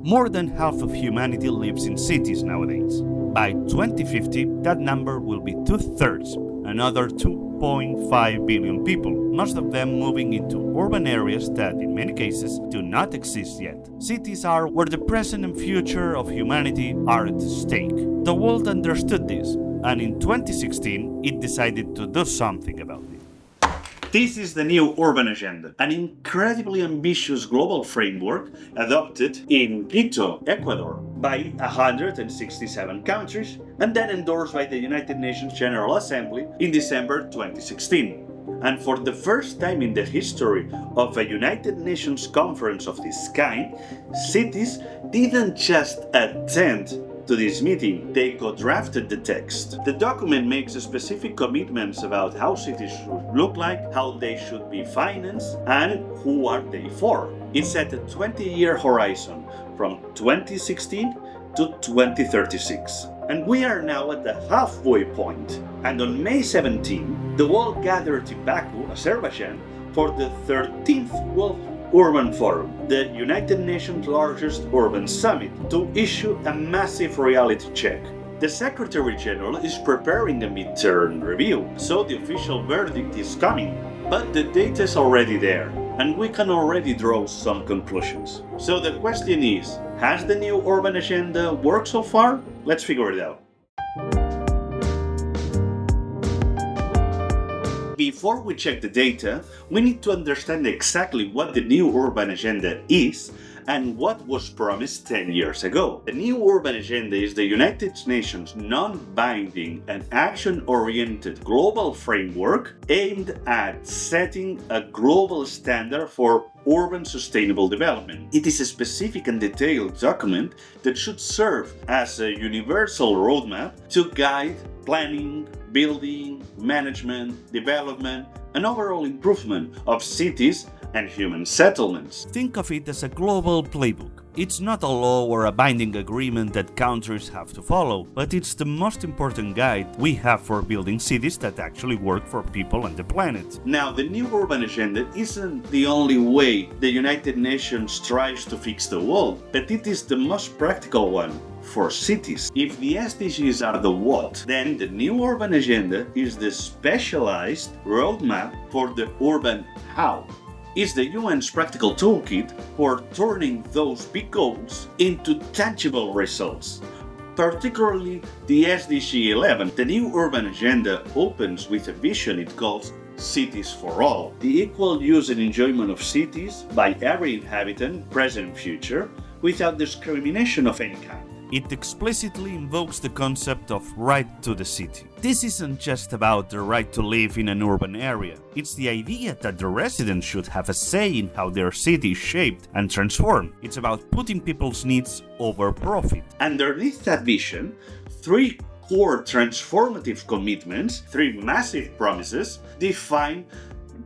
More than half of humanity lives in cities nowadays. By 2050, that number will be 2/3, another 2.5 billion people, most of them moving into urban areas that, in many cases, do not exist yet. Cities are where the present and future of humanity are at stake. The world understood this, and in 2016, it decided to do something about it. This is the new urban agenda, an incredibly ambitious global framework adopted in Quito, Ecuador, by 167 countries and then endorsed by the United Nations General Assembly in December 2016. And for the first time in the history of a United Nations conference of this kind, cities didn't just attend to this meeting, they co-drafted the text. The document makes specific commitments about how cities should look like, how they should be financed, and who are they for. It set a 20-year horizon from 2016 to 2036. And we are now at the halfway point. And on May 17, the world gathered in Baku, Azerbaijan, for the 13th World Urban Forum, the United Nations' largest urban summit, to issue a massive reality check. The Secretary General is preparing a midterm review, so the official verdict is coming. But the data is already there, and we can already draw some conclusions. So the question is, has the new urban agenda worked so far? Let's figure it out. Before we check the data, we need to understand exactly what the new urban agenda is and what was promised 10 years ago. The new urban agenda is the United Nations non-binding and action-oriented global framework aimed at setting a global standard for urban sustainable development. It is a specific and detailed document that should serve as a universal roadmap to guide planning, building, management, development, and overall improvement of cities and human settlements. Think of it as a global playbook. It's not a law or a binding agreement that countries have to follow, but it's the most important guide we have for building cities that actually work for people and the planet. Now, the new urban agenda isn't the only way the United Nations tries to fix the world, but it is the most practical one for cities. If the SDGs are the what, then the new urban agenda is the specialized roadmap for the urban how. It's the UN's practical toolkit for turning those big goals into tangible results. Particularly the SDG 11, the new urban agenda opens with a vision it calls Cities for All, the equal use and enjoyment of cities by every inhabitant, present and future, without discrimination of any kind. It explicitly invokes the concept of right to the city. This isn't just about the right to live in an urban area. It's the idea that the residents should have a say in how their city is shaped and transformed. It's about putting people's needs over profit. Underneath that vision, three core transformative commitments, three massive promises, define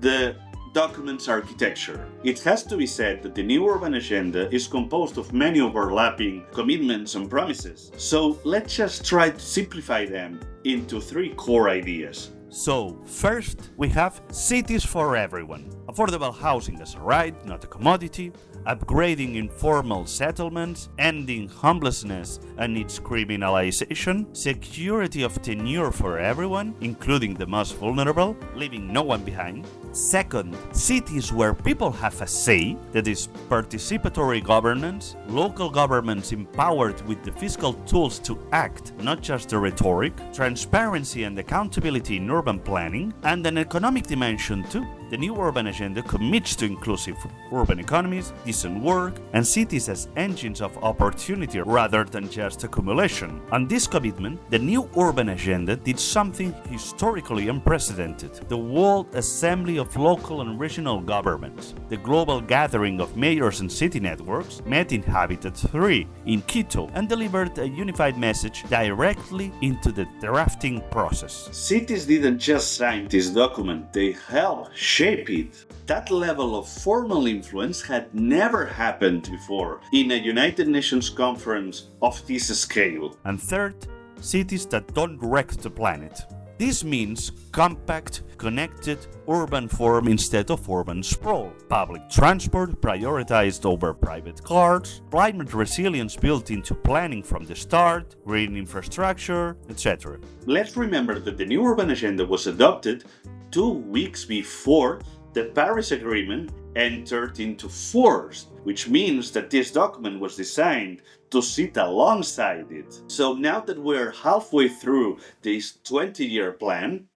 the document's architecture. It has to be said that the new urban agenda is composed of many overlapping commitments and promises. So let's just try to simplify them into three core ideas. So, first, we have cities for everyone. Affordable housing as a right, not a commodity. Upgrading informal settlements, ending homelessness and its criminalization, security of tenure for everyone, including the most vulnerable, leaving no one behind. Second, cities where people have a say, that is, participatory governance, local governments empowered with the fiscal tools to act, not just the rhetoric, transparency and accountability in urban planning, and an economic dimension too. The new urban agenda commits to inclusive urban economies, decent work, and cities as engines of opportunity rather than just accumulation. On this commitment, the new urban agenda did something historically unprecedented. The World Assembly of Local and Regional Governments, the global gathering of mayors and city networks, met in Habitat 3 in Quito and delivered a unified message directly into the drafting process. Cities didn't just sign this document, they helped shape it. That level of formal influence had never happened before in a United Nations conference of this scale. And third, cities that don't wreck the planet. This means compact, connected, urban form instead of urban sprawl, public transport prioritized over private cars, climate resilience built into planning from the start, green infrastructure, etc. Let's remember that the new urban agenda was adopted 2 weeks before the Paris Agreement entered into force, which means that this document was designed to sit alongside it. So now that we're halfway through this 20-year plan,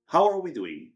how are we doing?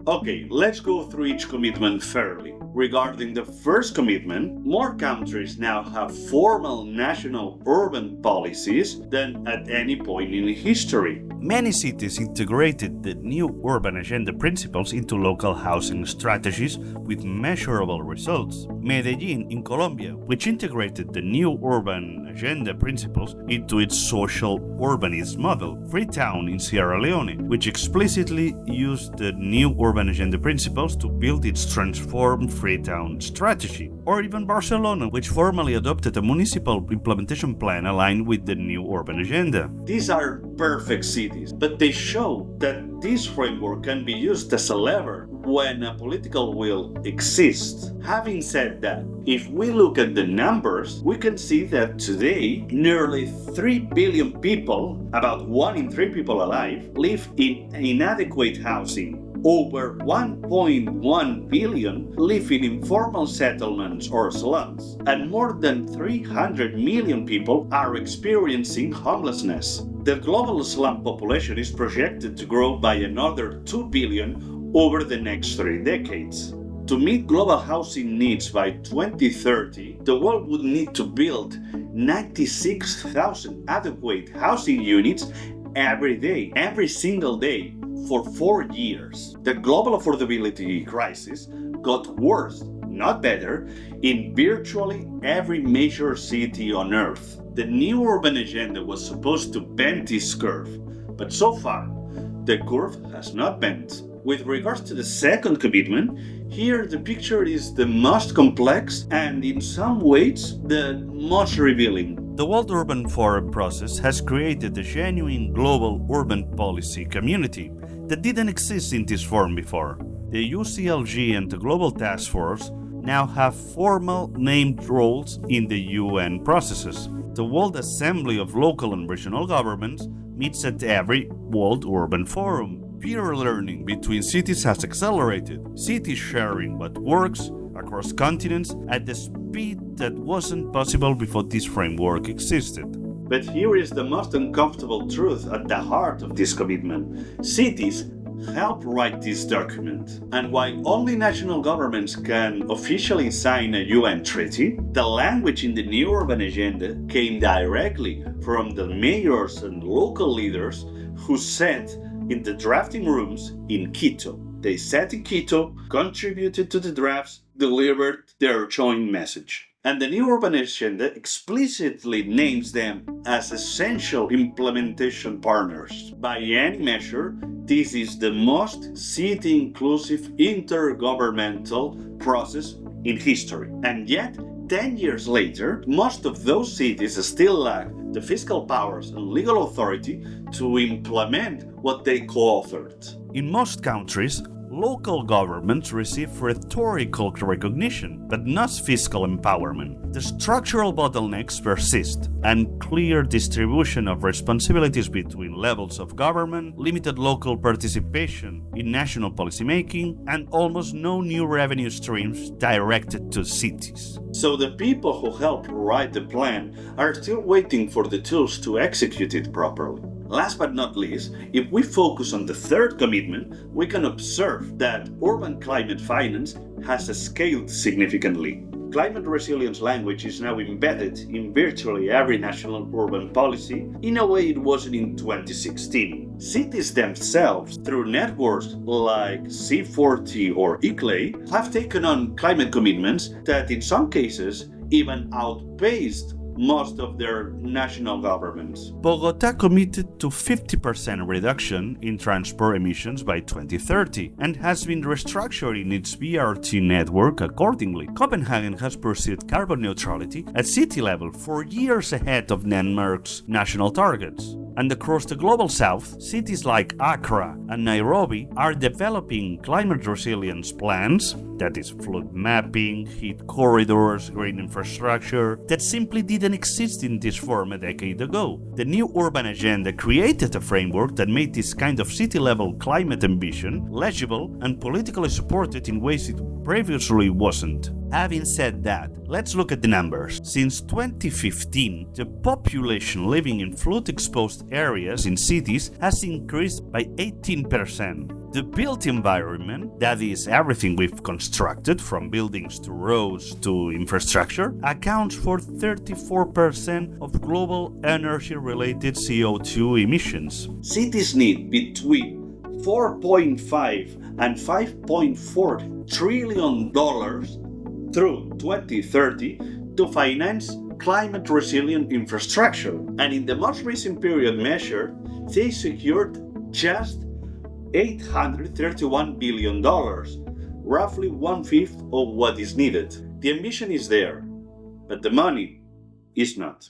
Okay, let's go through each commitment fairly. Regarding the first commitment, more countries now have formal national urban policies than at any point in history. Many cities integrated the new urban agenda principles into local housing strategies with measurable results. Medellin in Colombia, which integrated the new urban agenda principles into its social urbanism model. Freetown in Sierra Leone, which explicitly used the new urban agenda principles to build its transformed Freetown strategy. Or even Barcelona, which formally adopted a municipal implementation plan aligned with the new urban agenda. These are perfect cities, but they show that this framework can be used as a lever when a political will exists. Having said that, if we look at the numbers, we can see that today nearly 3 billion people, about 1 in 3 people alive, live in inadequate housing. Over 1.1 billion live in informal settlements or slums, and more than 300 million people are experiencing homelessness. The global slum population is projected to grow by another 2 billion over the next 3 decades. To meet global housing needs by 2030, the world would need to build 96,000 adequate housing units every single day, for 4 years. The global affordability crisis got worse, not better, in virtually every major city on Earth. The new urban agenda was supposed to bend this curve, but so far, the curve has not bent. With regards to the second commitment, here the picture is the most complex and in some ways the most revealing. The World Urban Forum process has created a genuine global urban policy community that didn't exist in this form before. The UCLG and the Global Task Force now have formal named roles in the UN processes. The World Assembly of Local and Regional Governments meets at every World Urban Forum. Peer learning between cities has accelerated, cities sharing what works across continents at the speed that wasn't possible before this framework existed. But here is the most uncomfortable truth at the heart of this commitment. Cities help write this document. And while only national governments can officially sign a UN treaty, the language in the new urban agenda came directly from the mayors and local leaders who sat in the drafting rooms in Quito. They sat in Quito, contributed to the drafts, delivered their joint message. And the new urban agenda explicitly names them as essential implementation partners. By any measure, this is the most city-inclusive intergovernmental process in history. And yet, 10 years later, most of those cities still lack the fiscal powers and legal authority to implement what they co-authored. In most countries, local governments receive rhetorical recognition, but not fiscal empowerment. The structural bottlenecks persist. Unclear distribution of responsibilities between levels of government, limited local participation in national policymaking, and almost no new revenue streams directed to cities. So the people who helped write the plan are still waiting for the tools to execute it properly. Last but not least, if we focus on the third commitment, we can observe that urban climate finance has scaled significantly. Climate resilience language is now embedded in virtually every national urban policy in a way it wasn't in 2016. Cities themselves, through networks like C40 or ICLEI, have taken on climate commitments that in some cases even outpaced most of their national governments. Bogota committed to 50% reduction in transport emissions by 2030 and has been restructuring its BRT network accordingly. Copenhagen has pursued carbon neutrality at city level 4 years ahead of Denmark's national targets. And across the global south, cities like Accra and Nairobi are developing climate resilience plans, that is flood mapping, heat corridors, green infrastructure, that simply didn't exist in this form a decade ago. The new urban agenda created a framework that made this kind of city-level climate ambition legible and politically supported in ways it previously wasn't. Having said that, let's look at the numbers. Since 2015, the population living in flood-exposed areas in cities has increased by 18%. The built environment, that is everything we've constructed from buildings to roads to infrastructure, accounts for 34% of global energy-related CO2 emissions. Cities need between $4.5 and $5.4 trillion through 2030 to finance climate resilient infrastructure, and in the most recent period measured, they secured just $831 billion, roughly 1/5 of what is needed. The ambition is there, but the money is not.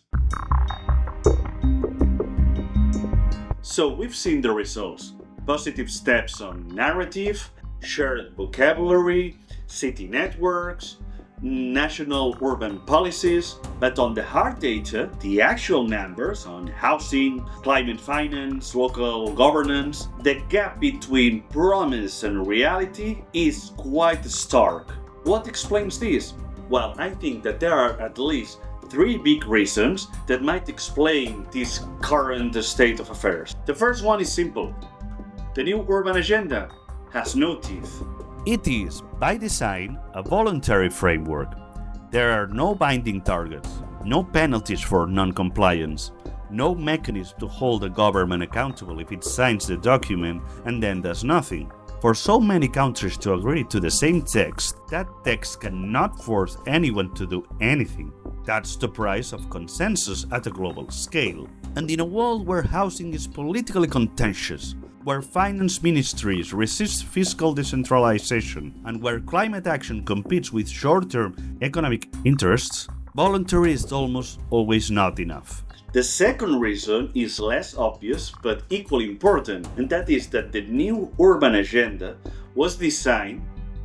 So we've seen the results. Positive steps on narrative, shared vocabulary, city networks, national urban policies, but on the hard data, the actual numbers on housing, climate finance, local governance, the gap between promise and reality is quite stark. What explains this? Well, I think that there are at least 3 big reasons that might explain this current state of affairs. The first one is simple. The new urban agenda has no teeth. It is, by design, a voluntary framework. There are no binding targets, no penalties for non-compliance, no mechanism to hold a government accountable if it signs the document and then does nothing. For so many countries to agree to the same text, that text cannot force anyone to do anything. That's the price of consensus at a global scale. And in a world where housing is politically contentious, where finance ministries resist fiscal decentralization, and where climate action competes with short-term economic interests, voluntary is almost always not enough. The second reason is less obvious but equally important, and that is that the new urban agenda was designed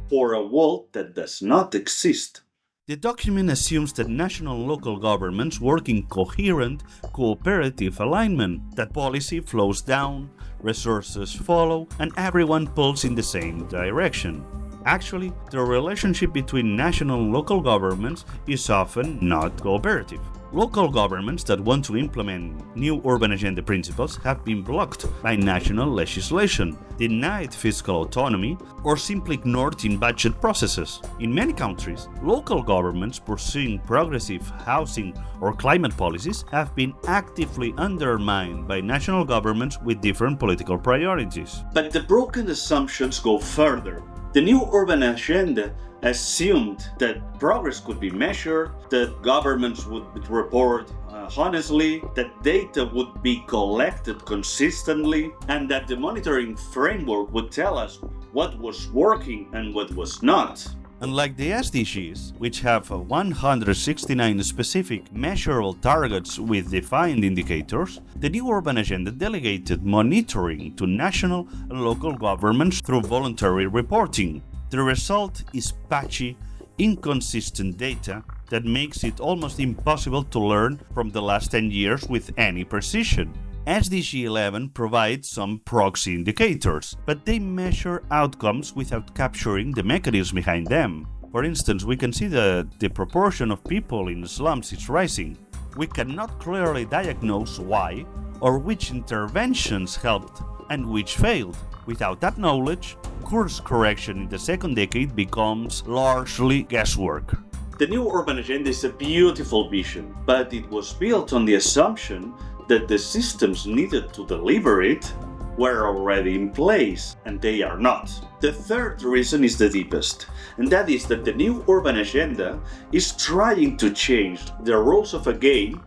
for a world that does not exist. The document assumes that national and local governments work in coherent, cooperative alignment, that policy flows down, resources follow, and everyone pulls in the same direction. Actually, the relationship between national and local governments is often not cooperative. Local governments that want to implement new urban agenda principles have been blocked by national legislation, denied fiscal autonomy, or simply ignored in budget processes. In many countries, local governments pursuing progressive housing or climate policies have been actively undermined by national governments with different political priorities. But the broken assumptions go further. The new urban agenda assumed that progress could be measured, that governments would report honestly, that data would be collected consistently, and that the monitoring framework would tell us what was working and what was not. Unlike the SDGs, which have 169 specific measurable targets with defined indicators, the new urban agenda delegated monitoring to national and local governments through voluntary reporting. The result is patchy, inconsistent data that makes it almost impossible to learn from the last 10 years with any precision. SDG 11 provides some proxy indicators, but they measure outcomes without capturing the mechanism behind them. For instance, we can see that the proportion of people in slums is rising. We cannot clearly diagnose why or which interventions helped and which failed. Without that knowledge, course correction in the second decade becomes largely guesswork. The new urban agenda is a beautiful vision, but it was built on the assumption that the systems needed to deliver it were already in place, and they are not. The third reason is the deepest, and that is that the new urban agenda is trying to change the rules of a game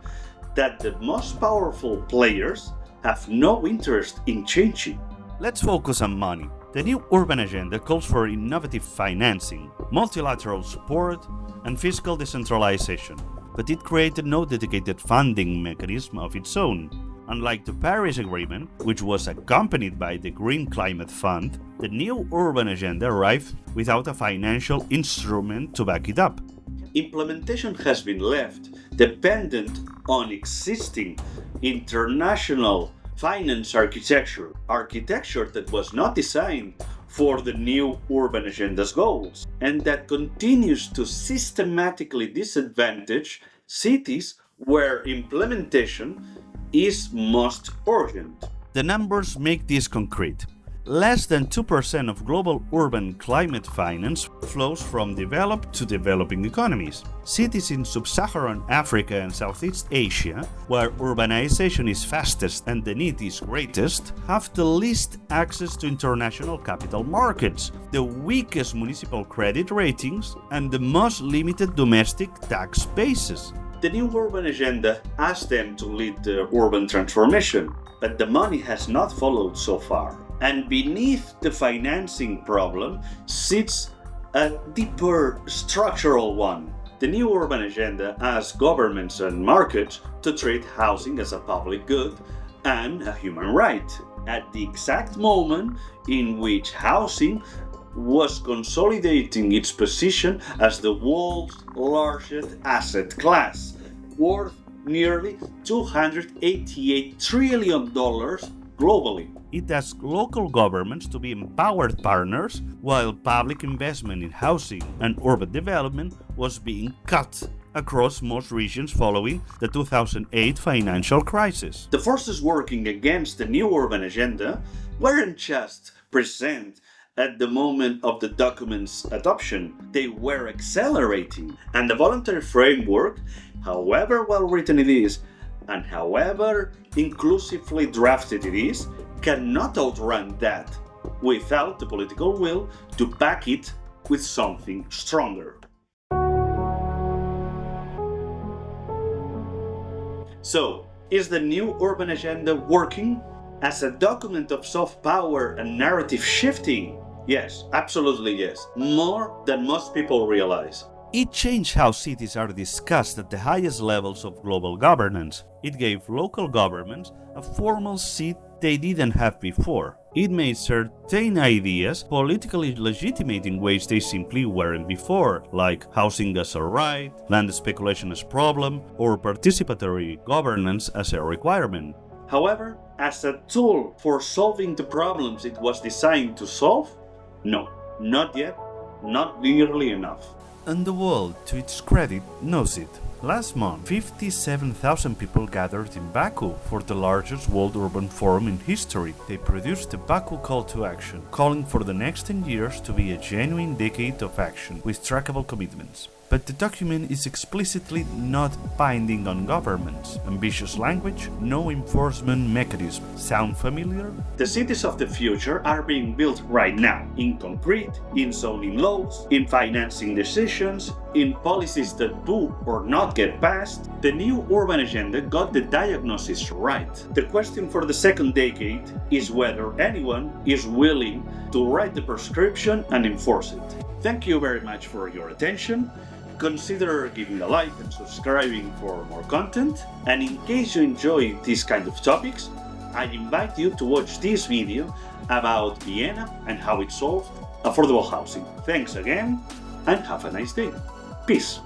that the most powerful players have no interest in changing. Let's focus on money. The new urban agenda calls for innovative financing, multilateral support, and fiscal decentralization, but it created no dedicated funding mechanism of its own. Unlike the Paris Agreement, which was accompanied by the Green Climate Fund, the new urban agenda arrived without a financial instrument to back it up. Implementation has been left dependent on existing international finance architecture that was not designed for the new urban agenda's goals, and that continues to systematically disadvantage cities where implementation is most urgent. The numbers make this concrete. Less than 2% of global urban climate finance flows from developed to developing economies. Cities in sub-Saharan Africa and Southeast Asia, where urbanization is fastest and the need is greatest, have the least access to international capital markets, the weakest municipal credit ratings, and the most limited domestic tax bases. The new urban agenda asked them to lead the urban transformation, but the money has not followed so far. And beneath the financing problem sits a deeper structural one. The new urban agenda asks governments and markets to treat housing as a public good and a human right, at the exact moment in which housing was consolidating its position as the world's largest asset class, worth nearly $288 trillion globally. It asks local governments to be empowered partners, while public investment in housing and urban development was being cut across most regions following the 2008 financial crisis. The forces working against the new urban agenda weren't just present at the moment of the document's adoption, they were accelerating, and the voluntary framework, however well written it is, and however inclusively drafted it is, cannot outrun that without the political will to back it with something stronger. So, is the new urban agenda working? As a document of soft power and narrative shifting? Yes, absolutely yes. More than most people realize. It changed how cities are discussed at the highest levels of global governance. It gave local governments a formal seat they didn't have before. It made certain ideas politically legitimate in ways they simply weren't before, like housing as a right, land speculation as a problem, or participatory governance as a requirement. However, as a tool for solving the problems it was designed to solve, no, not yet, not nearly enough. And the world, to its credit, knows it. Last month, 57,000 people gathered in Baku for the largest World Urban Forum in history. They produced the Baku Call to Action, calling for the next 10 years to be a genuine decade of action with trackable commitments. But the document is explicitly not binding on governments. Ambitious language, no enforcement mechanism. Sound familiar? The cities of the future are being built right now, in concrete, in zoning laws, in financing decisions, in policies that do or not get passed. The new urban agenda got the diagnosis right. The question for the second decade is whether anyone is willing to write the prescription and enforce it. Thank you very much for your attention. Consider giving a like and subscribing for more content. And in case you enjoy these kind of topics, I invite you to watch this video about Vienna and how it solved affordable housing. Thanks again and have a nice day. Peace.